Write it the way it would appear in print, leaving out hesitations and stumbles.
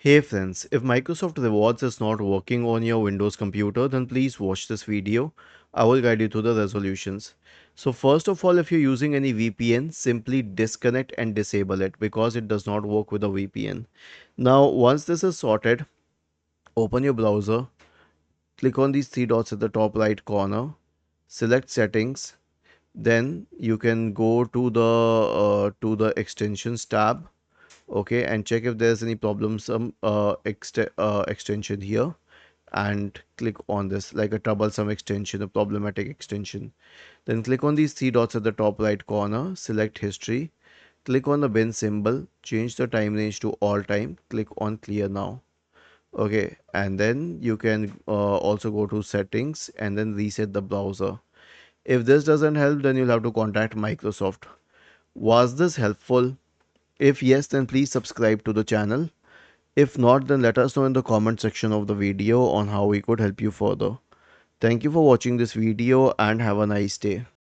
Hey friends, if Microsoft Rewards is not working on your Windows computer, then please watch this video. I will guide you through the resolutions. So first of all, if you're using any VPN, simply disconnect and disable it because it does not work with a VPN. Now, once this is sorted, open your browser, click on these three dots at the top right corner, select settings, then you can go to the extensions tab, okay, and check if there's any problemsome extension here, and click on this like a troublesome extension, a problematic extension. Then click on these three dots at the top right corner, select history, click on the bin symbol, change the time range to all time, click on clear now. Okay, and then you can also go to settings and then reset the browser. If this doesn't help, then you'll have to contact Microsoft. Was this helpful? If yes, then please subscribe to the channel. If not, then let us know in the comment section of the video on how we could help you further. Thank you for watching this video and have a nice day.